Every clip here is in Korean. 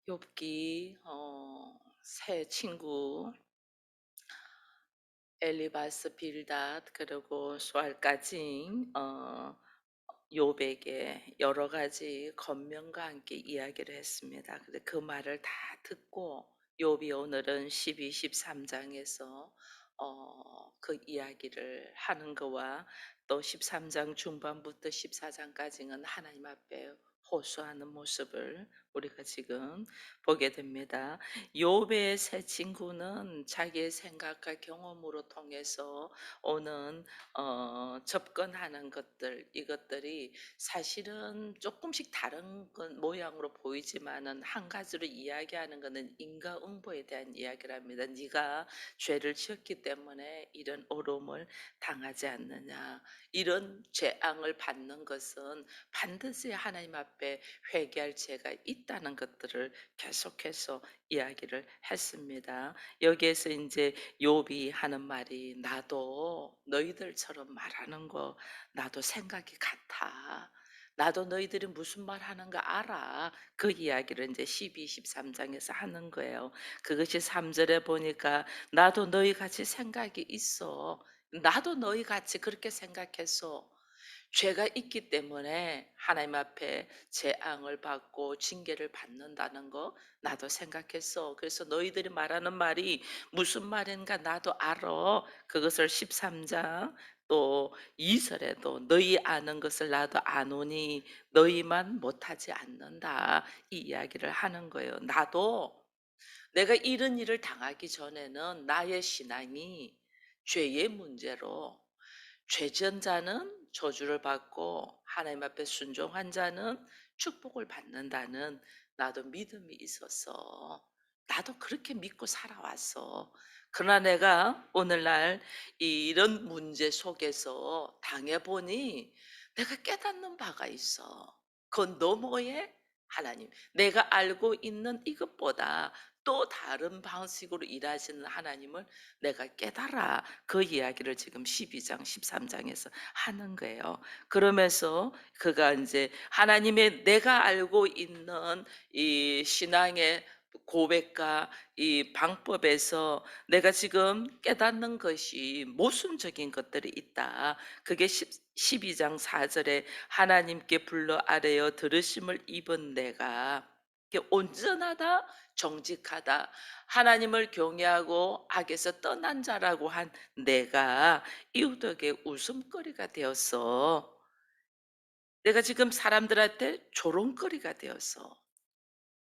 욥기 새 친구 엘리바스 빌닷 그리고 수알까지 욥에게 여러 가지 권면과 함께 이야기를 했습니다. 근데 그 말을 다 듣고 욥이 오늘은 12, 13장에서 그 이야기를 하는 거와 또 13장 중반부터 14장까지는 하나님 앞에 호소하는 모습을 우리가 지금 보게 됩니다. 욥의 새 친구는 자기의 생각과 경험으로 통해서 오는 접근하는 것들, 이것들이 사실은 조금씩 다른 건 모양으로 보이지만은 한 가지로 이야기하는 것은 인과응보에 대한 이야기를 합니다. 네가 죄를 지었기 때문에 이런 어려움을 당하지 않느냐. 이런 재앙을 받는 것은 반드시 하나님 앞에 회개할 죄가 있다는 것들을 계속해서 이야기를 했습니다. 여기에서 이제 욥이 하는 말이 나도 너희들처럼 말하는 거 나도 생각이 같아. 나도 너희들이 무슨 말 하는 거 알아. 그 이야기를 이제 12, 13장에서 하는 거예요. 그것이 3절에 보니까 나도 너희 같이 생각이 있어. 나도 너희 같이 그렇게 생각했어. 죄가 있기 때문에 하나님 앞에 재앙을 받고 징계를 받는다는 거 나도 생각했어. 그래서 너희들이 말하는 말이 무슨 말인가 나도 알아. 그것을 13장 또 2절에도 너희 아는 것을 나도 아노니 너희만 못하지 않는다. 이 이야기를 하는 거예요. 나도 내가 이런 일을 당하기 전에는 나의 신앙이 죄의 문제로 죄 지은 자는 저주를 받고 하나님 앞에 순종한 자는 축복을 받는다는 나도 믿음이 있었어. 나도 그렇게 믿고 살아왔어. 그러나 내가 오늘날 이런 문제 속에서 당해보니 내가 깨닫는 바가 있어. 그 너머에 하나님, 내가 알고 있는 이것보다 또 다른 방식으로 일하시는 하나님을 내가 깨달아. 그 이야기를 지금 12장, 13장에서 하는 거예요. 그러면서 그가 이제 하나님의 내가 알고 있는 이 신앙의 고백과 이 방법에서 내가 지금 깨닫는 것이 모순적인 것들이 있다. 그게 12장 4절에 하나님께 불러 아뢰어 들으심을 입은 내가 온전하다 정직하다 하나님을 경외하고 악에서 떠난 자라고 한 내가 이웃에게 웃음거리가 되었어. 내가 지금 사람들한테 조롱거리가 되었어.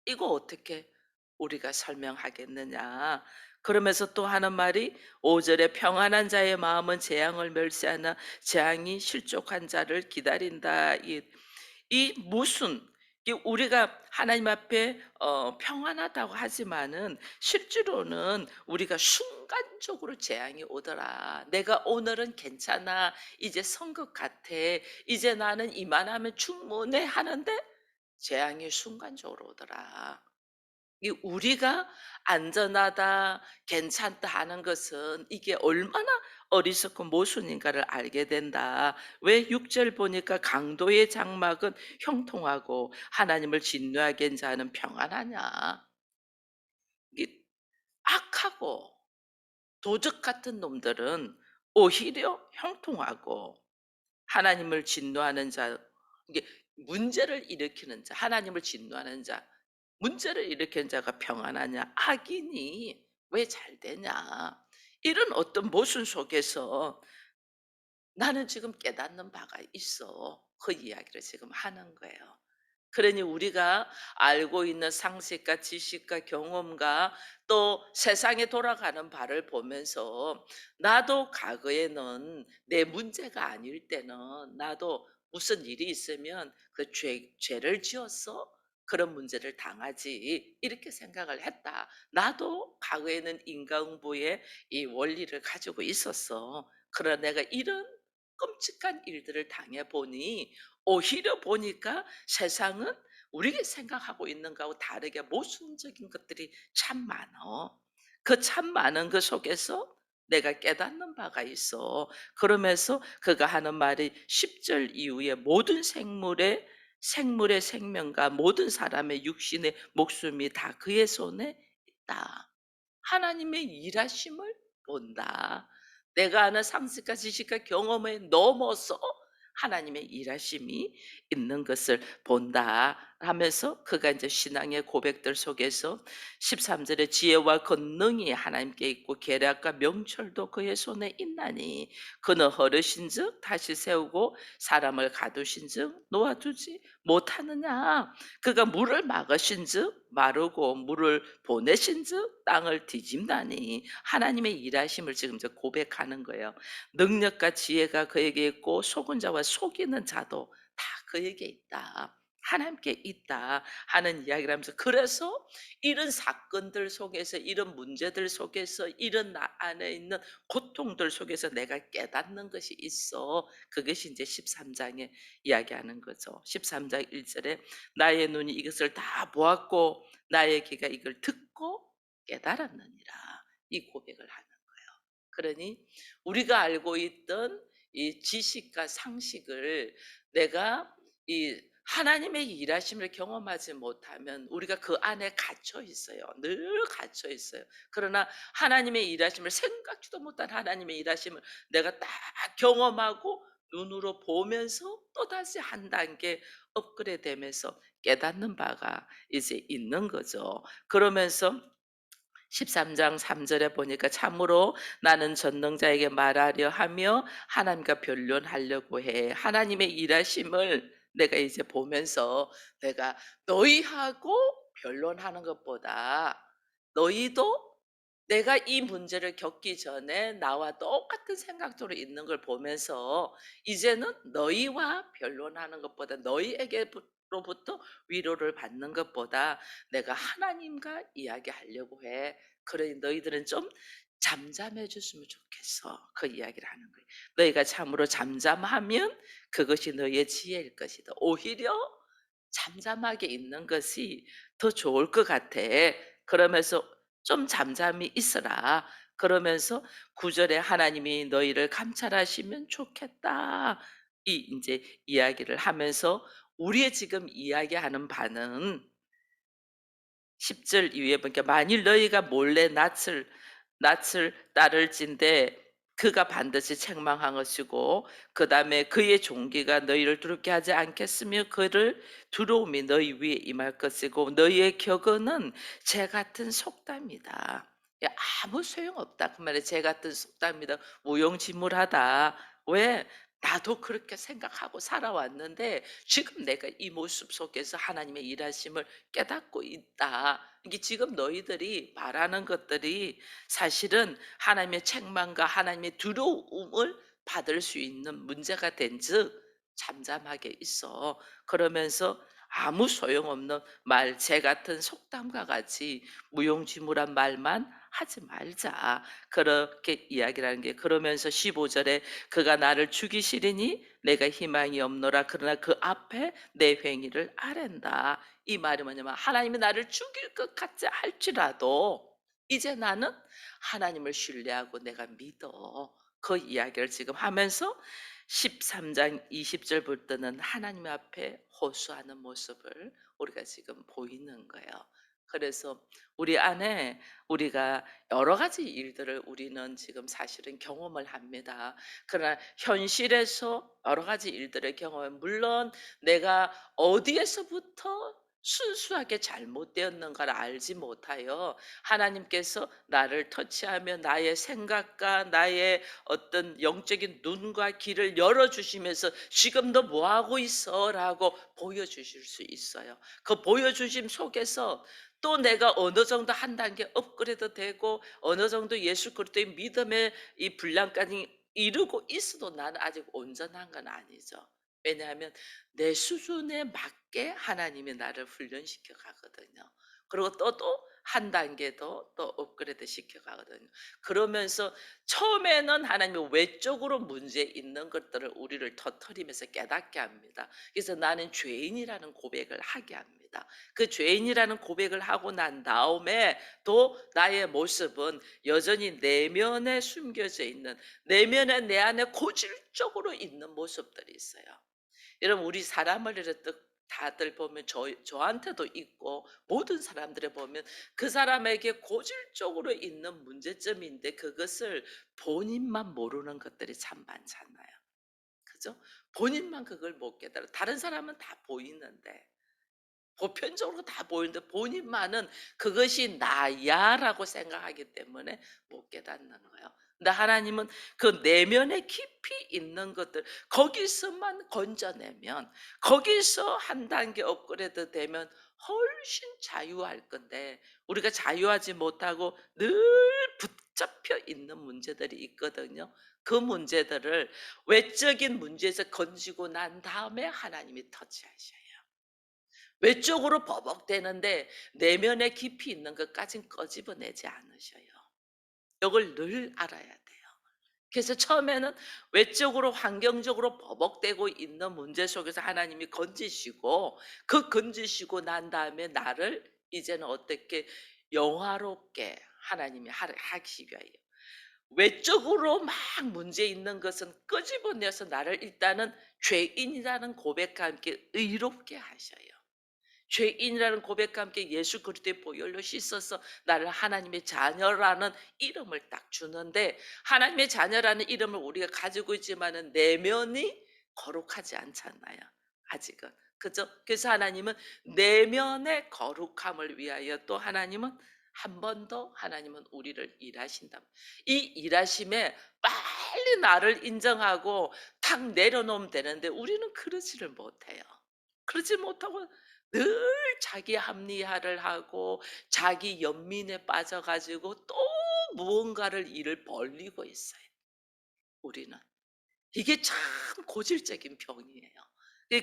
이거 어떻게 우리가 설명하겠느냐. 그러면서 또 하는 말이 5절에 평안한 자의 마음은 재앙을 멸시하나 재앙이 실족한 자를 기다린다. 이 무슨 우리가 하나님 앞에 평안하다고 하지만은 실제로는 우리가 순간적으로 재앙이 오더라. 내가 오늘은 괜찮아. 이제 선 것 같아. 이제 나는 이만하면 충분해 하는데 재앙이 순간적으로 오더라. 이 우리가 안전하다, 괜찮다 하는 것은 이게 얼마나 어리석고 모순인가를 알게 된다. 왜 6절 보니까 강도의 장막은 형통하고 하나님을 진노하게 한 자는 평안하냐. 이 악하고 도적 같은 놈들은 오히려 형통하고 하나님을 진노하는 자, 이게 문제를 일으키는 자, 하나님을 진노하는 자, 문제를 일으키는 자가 평안하냐? 악인이 왜 잘 되냐? 이런 어떤 모순 속에서 나는 지금 깨닫는 바가 있어. 그 이야기를 지금 하는 거예요. 그러니 우리가 알고 있는 상식과 지식과 경험과 또 세상에 돌아가는 바를 보면서 나도 과거에는 내 문제가 아닐 때는 나도 무슨 일이 있으면 그 죄를 지었어? 그런 문제를 당하지. 이렇게 생각을 했다. 나도 과거에는 인과응보의 이 원리를 가지고 있었어. 그러나 내가 이런 끔찍한 일들을 당해보니 오히려 보니까 세상은 우리가 생각하고 있는 거하고 다르게 모순적인 것들이 참 많어. 그 참 많은 그 속에서 내가 깨닫는 바가 있어. 그러면서 그가 하는 말이 10절 이후에 모든 생물의 생물의 생명과 모든 사람의 육신의 목숨이 다 그의 손에 있다. 하나님의 일하심을 본다. 내가 아는 상식과 지식과 경험에 넘어서 하나님의 일하심이 있는 것을 본다 하면서 그가 이제 신앙의 고백들 속에서 13절에 지혜와 권능이 하나님께 있고 계략과 명철도 그의 손에 있나니 그는 허르신즉 다시 세우고 사람을 가두신즉 놓아두지 못하느냐. 그가 물을 막으신즉 마르고 물을 보내신즉 땅을 뒤집나니. 하나님의 일하심을 지금 저 고백하는 거예요. 능력과 지혜가 그에게 있고 속은 자와 속이는 자도 다 그에게 있다. 하나님께 있다 하는 이야기를 하면서, 그래서 이런 사건들 속에서, 이런 문제들 속에서, 이런 나 안에 있는 고통들 속에서 내가 깨닫는 것이 있어. 그것이 이제 13장에 이야기하는 거죠. 13장 1절에 나의 눈이 이것을 다 보았고 나의 귀가 이걸 듣고 깨달았느니라. 이 고백을 하는 거예요. 그러니 우리가 알고 있던 이 지식과 상식을 내가 이 하나님의 일하심을 경험하지 못하면 우리가 그 안에 갇혀 있어요. 늘 갇혀 있어요. 그러나 하나님의 일하심을, 생각지도 못한 하나님의 일하심을 내가 딱 경험하고 눈으로 보면서 또다시 한 단계 업그레이드 되면서 깨닫는 바가 이제 있는 거죠. 그러면서 13장 3절에 보니까 참으로 나는 전능자에게 말하려 하며 하나님과 변론하려고 해. 하나님의 일하심을 내가 이제 보면서 내가 너희하고 변론하는 것보다 너희도 내가 이 문제를 겪기 전에 나와 똑같은 생각으로 있는 걸 보면서 이제는 너희와 변론하는 것보다, 너희에게로부터 위로를 받는 것보다 내가 하나님과 이야기하려고 해. 그러니 너희들은 좀 잠잠해 줬으면 좋겠어. 그 이야기를 하는 거예요. 너희가 참으로 잠잠하면 그것이 너희의 지혜일 것이다. 오히려 잠잠하게 있는 것이 더 좋을 것 같아. 그러면서 좀 잠잠히 있어라. 그러면서 9절에 하나님이 너희를 감찰하시면 좋겠다. 이 이제 이야기를 하면서 우리의 지금 이야기하는 바는 10절 이후에 보니까 만일 너희가 몰래 낯을 따를진대 그가 반드시 책망하시고 그다음에 그의 종기가 너희를 두렵게 하지 않겠으며 그를 두려움이 너희 위에 임할 것이고 너희의 격언은 재 같은 속담이다. 야, 아무 소용없다. 그 말에 재 같은 속담이다. 무용지물하다. 왜? 나도 그렇게 생각하고 살아왔는데 지금 내가 이 모습 속에서 하나님의 일하심을 깨닫고 있다. 이게 지금 너희들이 말하는 것들이 사실은 하나님의 책망과 하나님의 두려움을 받을 수 있는 문제가 된즉 잠잠하게 있어. 그러면서 아무 소용없는 말, 재 같은 속담과 같이 무용지물한 말만 하지 말자. 그렇게 이야기를 하는 게, 그러면서 15절에 그가 나를 죽이시리니 내가 희망이 없노라. 그러나 그 앞에 내 행위를 아랜다. 이 말이 뭐냐면 하나님이 나를 죽일 것 같지 할지라도 이제 나는 하나님을 신뢰하고 내가 믿어. 그 이야기를 지금 하면서 13장 20절부터는 하나님 앞에 호소하는 모습을 우리가 지금 보이는 거예요. 그래서 우리 안에 우리가 여러 가지 일들을 우리는 지금 사실은 경험을 합니다. 그러나 현실에서 여러 가지 일들을 경험해, 물론 내가 어디에서부터 순수하게 잘못되었는가를 알지 못하여 하나님께서 나를 터치하며 나의 생각과 나의 어떤 영적인 눈과 귀를 열어주시면서 지금 너 뭐하고 있어? 라고 보여주실 수 있어요. 그 보여주심 속에서 또 내가 어느 정도 한 단계 업그레이드 되고 어느 정도 예수 그리스도의 믿음의 이 분량까지 이루고 있어도 나는 아직 온전한 건 아니죠. 왜냐하면 내 수준에 맞게 하나님이 나를 훈련시켜 가거든요. 그리고 또 한 단계 더 업그레이드 시켜 가거든요. 그러면서 처음에는 하나님이 외적으로 문제 있는 것들을 우리를 터뜨리면서 깨닫게 합니다. 그래서 나는 죄인이라는 고백을 하게 합니다. 그 죄인이라는 고백을 하고 난 다음에 또 나의 모습은 여전히 내면에 숨겨져 있는, 내면에 내 안에 고질적으로 있는 모습들이 있어요. 여러분, 우리 사람을 이렇게 다들 보면 저한테도 있고 모든 사람들이 보면 그 사람에게 고질적으로 있는 문제점인데 그것을 본인만 모르는 것들이 참 많잖아요. 그죠? 본인만 그걸 못 깨달아. 다른 사람은 다 보이는데 보편적으로 다 보이는데 본인만은 '그것이 나야.'라고 생각하기 때문에 못 깨닫는 거예요. 근데 하나님은 그 내면에 깊이 있는 것들 거기서만 건져내면 거기서 한 단계 업그레이드 되면 훨씬 자유할 건데 우리가 자유하지 못하고 늘 붙잡혀 있는 문제들이 있거든요. 그 문제들을 외적인 문제에서 건지고 난 다음에 하나님이 터치하셔요. 외적으로 버벅대는데 내면에 깊이 있는 것까진 끄집어내지 않으셔요. 이걸 늘 알아야 돼요. 그래서 처음에는 외적으로 환경적으로 버벅대고 있는 문제 속에서 하나님이 건지시고 그 건지시고 난 다음에 나를 이제는 어떻게 영화롭게 하나님이 하시기 위하여 외적으로 막 문제 있는 것은 끄집어내서 나를 일단은 죄인이라는 고백과 함께 의롭게 하셔요. 죄인이라는 고백과 함께 예수 그리스도의 보혈로 씻어서 나를 하나님의 자녀라는 이름을 딱 주는데 하나님의 자녀라는 이름을 우리가 가지고 있지만은 내면이 거룩하지 않잖아요. 아직은. 그죠? 그래서 하나님은 내면의 거룩함을 위하여 또 하나님은 한 번 더 하나님은 우리를 일하신다. 이 일하심에 빨리 나를 인정하고 탁 내려놓으면 되는데 우리는 그러지를 못해요. 그러지 못하고 늘 자기 합리화를 하고 자기 연민에 빠져 가지고 또 무언가를 일을 벌리고 있어요, 우리는. 이게 참 고질적인 병이에요.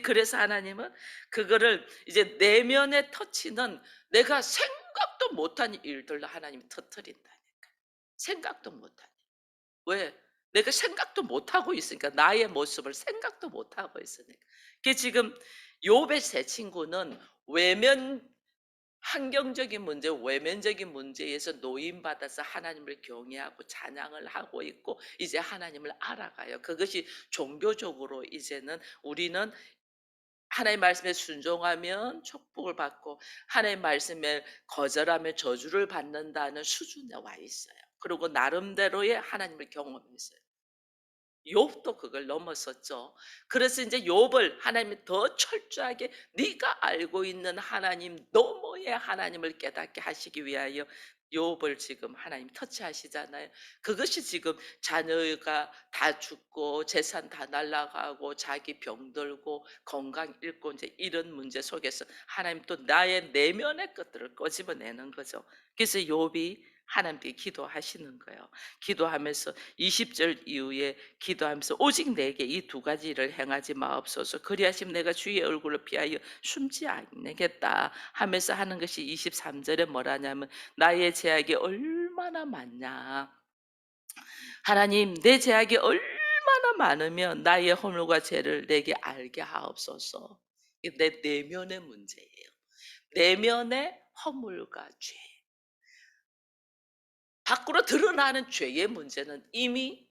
그래서 하나님은 그거를 이제 내면의 터치는 내가 생각도 못한 일들로 하나님이 터뜨린다니까. 생각도 못한 왜? 내가 생각도 못 하고 있으니까. 나의 모습을 생각도 못 하고 있으니까. 그게 지금 욥의 세 친구는 외면 환경적인 문제, 외면적인 문제에서 노임받아서 하나님을 경외하고 찬양을 하고 있고 이제 하나님을 알아가요. 그것이 종교적으로 이제는 우리는 하나님 말씀에 순종하면 축복을 받고 하나님 말씀에 거절하면 저주를 받는다는 수준에 와 있어요. 그리고 나름대로의 하나님을 경험했어요. 욥도 그걸 넘었었죠. 그래서 이제 욥을 하나님이 더 철저하게 네가 알고 있는 하나님 너머의 하나님을 깨닫게 하시기 위하여 욥을 지금 하나님 터치하시잖아요. 그것이 지금 자녀가 다 죽고 재산 다 날아가고 자기 병들고 건강 잃고 이제 이런 문제 속에서 하나님 또 나의 내면의 것들을 끄집어내는 거죠. 그래서 욥이 하나님께 기도하시는 거예요. 기도하면서 20절 이후에 기도하면서 오직 내게 이 두 가지를 행하지 마옵소서. 그리하시면 내가 주의 얼굴을 피하여 숨지 않겠다 하면서 하는 것이 23절에 뭐라냐면 나의 제약이 얼마나 많냐. 하나님 내 제약이 얼마나 많으면 나의 허물과 죄를 내게 알게 하옵소서. 이게 내 내면의 문제예요. 내면의 허물과 죄. 밖으로 드러나는 죄의 문제는 이미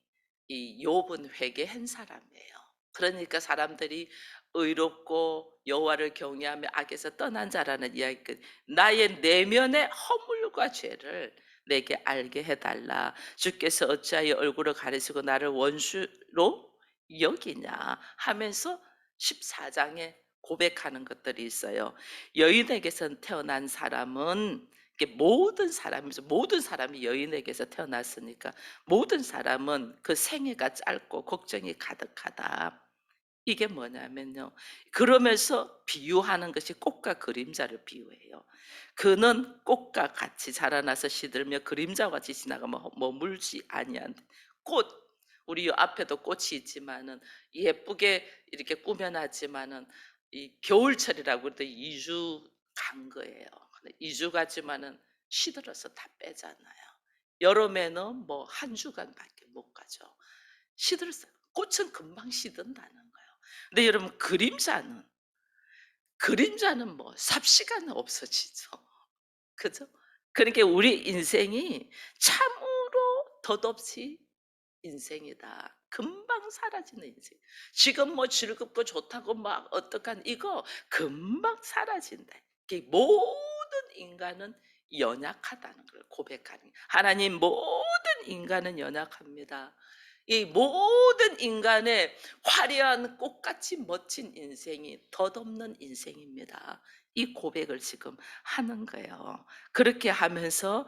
이 욥은 회개한 사람이에요. 그러니까 사람들이 의롭고 여호와를 경외하며 악에서 떠난 자라는 이야기 나의 내면의 허물과 죄를 내게 알게 해달라. 주께서 어찌하여 얼굴을 가리시고 나를 원수로 여기냐 하면서 14장에 고백하는 것들이 있어요. 여인에게서 태어난 사람은 이게 모든 사람이 여인에게서 태어났으니까 모든 사람은 그 생애가 짧고 걱정이 가득하다. 이게 뭐냐면요. 그러면서 비유하는 것이 꽃과 그림자를 비유해요. 그는 꽃과 같이 자라나서 시들며 그림자와 같이 지나가면 머물지 아니한 꽃. 우리 요 앞에도 꽃이 있지만은 예쁘게 이렇게 꾸며놨지만은 이 겨울철이라고 그럴 때 2주 간 거예요. 근데 2주 가지만은 시들어서 다 빼잖아요. 여름에는 뭐 한 주간밖에 못 가죠. 시들었어요. 꽃은 금방 시든다는 거예요. 근데 여러분 그림자는 뭐 삽시간에 없어지죠. 그죠? 그러니까 우리 인생이 참으로 덧없이 인생이다. 금방 사라지는 인생. 지금 뭐 즐겁고 좋다고 막 어떡한 이거 금방 사라진다. 이게 모든 인간은 연약하다는 걸 고백하는 거예요. 하나님 모든 인간은 연약합니다. 이 모든 인간의 화려한 꽃같이 멋진 인생이 덧없는 인생입니다. 이 고백을 지금 하는 거예요. 그렇게 하면서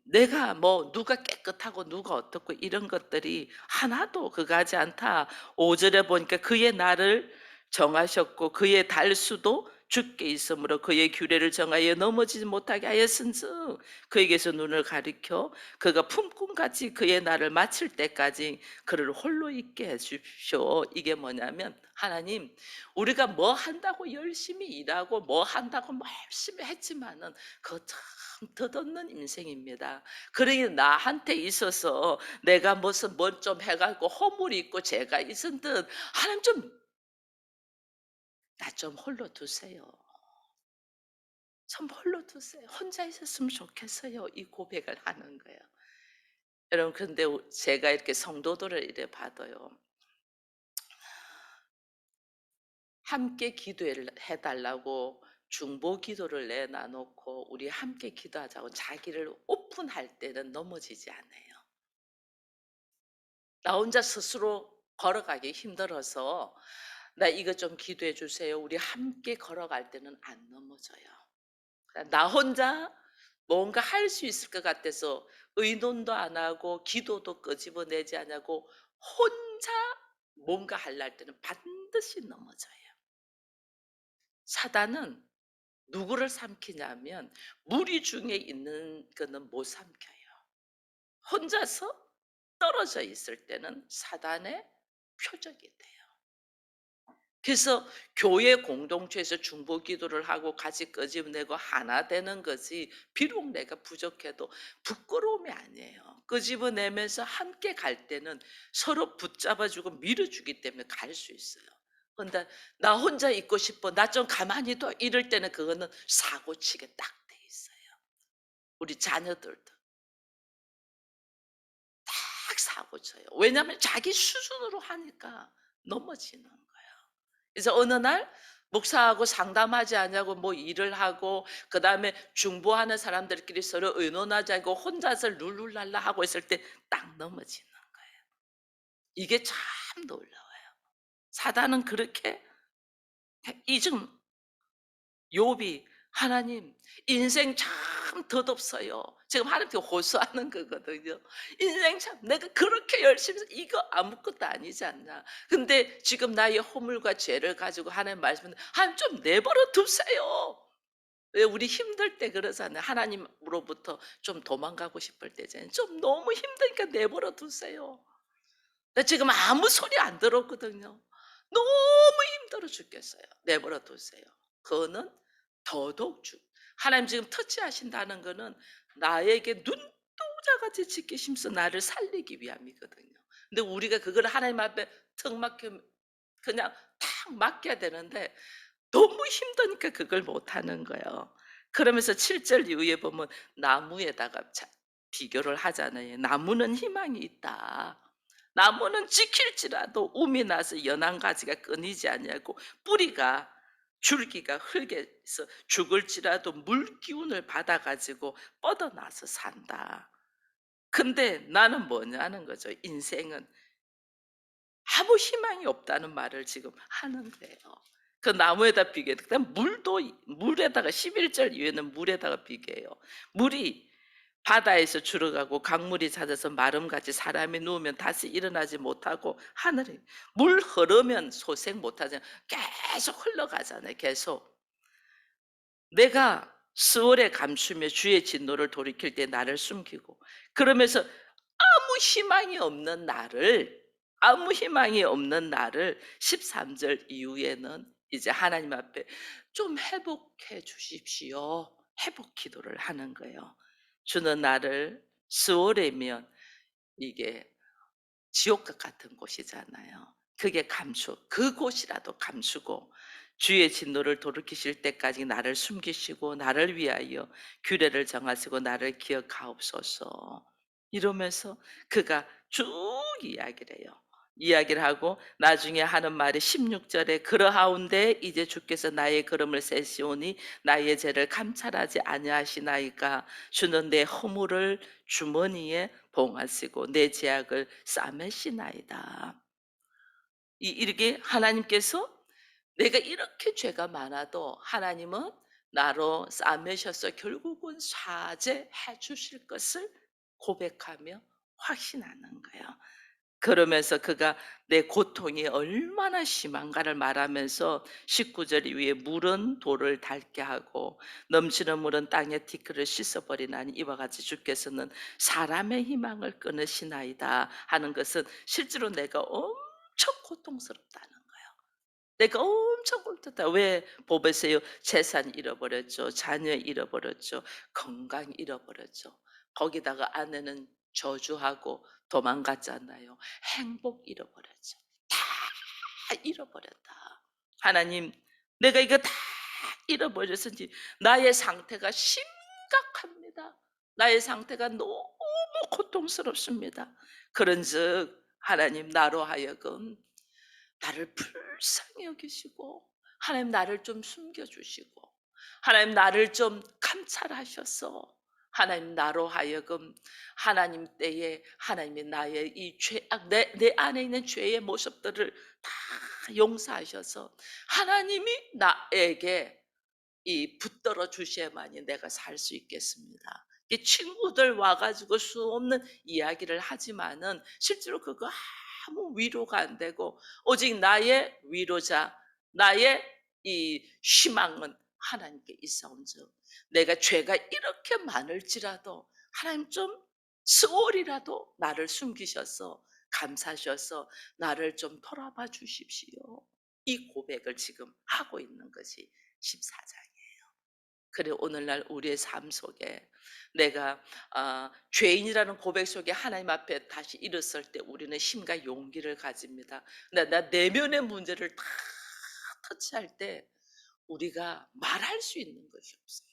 내가 뭐 누가 깨끗하고 누가 어떻고 이런 것들이 하나도 그가지 않다. 5절에 보니까 그의 날을 정하셨고 그의 달수도 주께 있으므로 그의 규례를 정하여 넘어지지 못하게 하였은즉 그에게서 눈을 가리켜 그가 품꾼같이 그의 날을 마칠 때까지 그를 홀로 있게 해 주십시오. 이게 뭐냐면 하나님 우리가 뭐 한다고 열심히 일하고 뭐 한다고 뭐 열심히 했지만은 그거 참 덧없는 인생입니다. 그러니 나한테 있어서 내가 무슨 뭘 좀 해가지고 허물이 있고 죄가 있은 듯 하나님 좀 나 좀 홀로 두세요. 좀 홀로 두세요. 혼자 있었으면 좋겠어요. 이 고백을 하는 거예요. 여러분 근데 제가 이렇게 성도들을 이래 봐도요. 함께 기도해 달라고 중보 기도를 내놔 놓고 우리 함께 기도하자고 자기를 오픈할 때는 넘어지지 않아요. 나 혼자 스스로 걸어가기 힘들어서 "나 이것 좀 기도해 주세요." 우리 함께 걸어갈 때는 안 넘어져요. 그러니까 나 혼자 뭔가 할 수 있을 것 같아서 의논도 안 하고 기도도 끄집어내지 않냐고 혼자 뭔가 하려 할 때는 반드시 넘어져요. 사단은 누구를 삼키냐면 무리 중에 있는 거는 못 삼켜요. 혼자서 떨어져 있을 때는 사단의 표적이 돼요. 그래서 교회 공동체에서 중보 기도를 하고 같이 끄집어내고 하나 되는 것이 비록 내가 부족해도 부끄러움이 아니에요. 끄집어내면서 함께 갈 때는 서로 붙잡아주고 밀어주기 때문에 갈 수 있어요. 근데 나 혼자 있고 싶어. 나 좀 가만히 둬. 이럴 때는 그거는 사고치게 딱 돼 있어요. 우리 자녀들도 딱 사고쳐요. 왜냐하면 자기 수준으로 하니까 넘어지는 거예요. 그래서 어느 날 목사하고 상담하지 않냐고 뭐 일을 하고 그다음에 중보하는 사람들끼리 서로 의논하지 않고 혼자서 룰루랄라 하고 있을 때 딱 넘어지는 거예요. 이게 참 놀라워요. 사단은 그렇게 이중 욥이 하나님 인생 참 덧없어요. 지금 하나님께 호소하는 거거든요. 인생 참 내가 그렇게 열심히 해서 이거 아무것도 아니지 않나. 근데 지금 나의 허물과 죄를 가지고 하나님 말씀은 하나님 좀 내버려 두세요. 왜 우리 힘들 때 그러잖아요. 하나님으로부터 좀 도망가고 싶을 때잖아요. 좀 너무 힘드니까 내버려 두세요. 나 지금 아무 소리 안 들었거든요. 너무 힘들어 죽겠어요. 내버려 두세요. 그거는 더더욱 하나님 지금 터치하신다는 거는 나에게 눈동자같이 지키심서 나를 살리기 위함이거든요. 근데 우리가 그걸 하나님 앞에 턱 막혀 그냥 탁 맡겨야 되는데 너무 힘드니까 그걸 못 하는 거예요. 그러면서 7절 이후에 보면 나무에다가 비교를 하잖아요. 나무는 희망이 있다. 나무는 지킬지라도 움이 나서 연한 가지가 끊이지 아니하고 뿌리가 줄기가 흙에서 죽을지라도 물 기운을 받아 가지고 뻗어나서 산다. 근데 나는 뭐냐는 거죠. 인생은 아무 희망이 없다는 말을 지금 하는 거예요. 그 나무에다 비교해요. 그다음 물도 물에다가 11절 이후에는 물에다가 비교해요. 물이 바다에서 줄어가고 강물이 잦아서 마름같이 사람이 누우면 다시 일어나지 못하고 하늘에 물 흐르면 소생 못하잖아요. 계속 흘러가잖아요. 계속. 내가 수월에 감추며 주의 진노를 돌이킬 때 나를 숨기고 그러면서 아무 희망이 없는 나를 13절 이후에는 이제 하나님 앞에 좀 회복해 주십시오. 회복 기도를 하는 거예요. 주는 나를 스오레면 이게 지옥과 같은 곳이잖아요. 그게 그곳이라도 감추고 주의 진노를 돌이키실 때까지 나를 숨기시고 나를 위하여 규례를 정하시고 나를 기억하옵소서. 이러면서 그가 쭉 이야기를 해요. 이야기를 하고 나중에 하는 말이 16절에 그러하온데 이제 주께서 나의 걸음을 세시오니 나의 죄를 감찰하지 아니하시나이까 주는 내 허물을 주머니에 봉하시고 내 죄악을 싸매시나이다. 이렇게 하나님께서 내가 이렇게 죄가 많아도 하나님은 나로 싸매셔서 결국은 사죄해 주실 것을 고백하며 확신하는 거예요. 그러면서 그가 내 고통이 얼마나 심한가를 말하면서 19절 이후에 물은 돌을 닳게 하고 넘치는 물은 땅의 티끌을 씻어버리나니 이와 같이 주께서는 사람의 희망을 끊으시나이다 하는 것은 실제로 내가 엄청 고통스럽다는 거예요. 내가 엄청 꼴떴다. 왜 보배세요? 재산 잃어버렸죠. 자녀 잃어버렸죠. 건강 잃어버렸죠. 거기다가 아내는 저주하고 도망갔잖아요. 행복 잃어버렸죠. 다 잃어버렸다. 하나님, 내가 이거 다 잃어버렸으니 나의 상태가 심각합니다. 나의 상태가 너무 고통스럽습니다. 그런즉 하나님 나로 하여금 나를 불쌍히 여기시고 하나님 나를 좀 숨겨주시고 하나님 나를 좀 감찰하셔서 하나님 나로 하여금 하나님 때에 하나님이 나의 이 죄악 내 안에 있는 죄의 모습들을 다 용서하셔서 하나님이 나에게 이 붙들어 주셔야만이 내가 살 수 있겠습니다. 이 친구들 와가지고 수 없는 이야기를 하지만은 실제로 그거 아무 위로가 안 되고 오직 나의 위로자, 나의 이 희망은 하나님께 있사온즉 내가 죄가 이렇게 많을지라도 하나님 좀 스월이라도 나를 숨기셔서 감사하셔서 나를 좀 돌아봐 주십시오. 이 고백을 지금 하고 있는 것이 14장. 그래 오늘날 우리의 삶 속에 내가 죄인이라는 고백 속에 하나님 앞에 다시 일었을 때 우리는 힘과 용기를 가집니다. 근데 나 내면의 문제를 다 터치할 때 우리가 말할 수 있는 것이 없어요.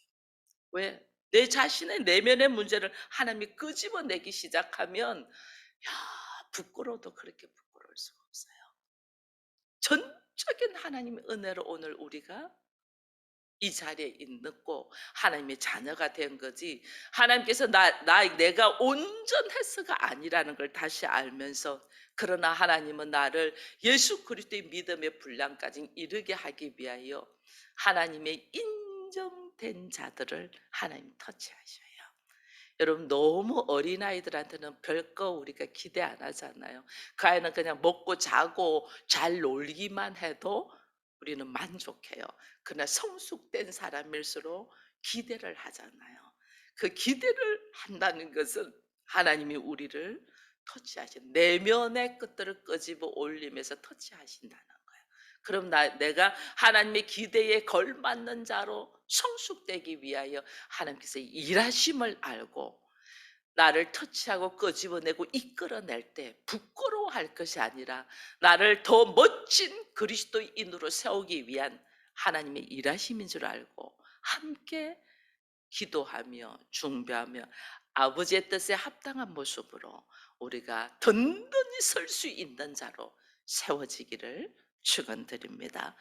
왜? 내 자신의 내면의 문제를 하나님이 끄집어내기 시작하면 부끄러워도 그렇게 부끄러울 수가 없어요. 전적인 하나님의 은혜로 오늘 우리가 이 자리에 있고 하나님의 자녀가 된 거지 하나님께서 내가 온전했어가 아니라는 걸 다시 알면서 그러나 하나님은 나를 예수 그리스도의 믿음의 분량까지 이르게 하기 위하여 하나님의 인정된 자들을 하나님 터치하셔요. 여러분 너무 어린아이들한테는 별거 우리가 기대 안 하잖아요. 그 아이는 그냥 먹고 자고 잘 놀기만 해도 우리는 만족해요. 그러나 성숙된 사람일수록 기대를 하잖아요. 그 기대를 한다는 것은 하나님이 우리를 터치하신 내면의 것들을 끄집어 올리면서 터치하신다는 거예요. 그럼 내가 하나님의 기대에 걸맞는 자로 성숙되기 위하여 하나님께서 일하심을 알고 나를 터치하고 끄집어내고 이끌어낼 때 부끄러워할 것이 아니라 나를 더 멋진 그리스도인으로 세우기 위한 하나님의 일하심인 줄 알고 함께 기도하며 중배하며 아버지의 뜻에 합당한 모습으로 우리가 든든히 설 수 있는 자로 세워지기를 축원드립니다.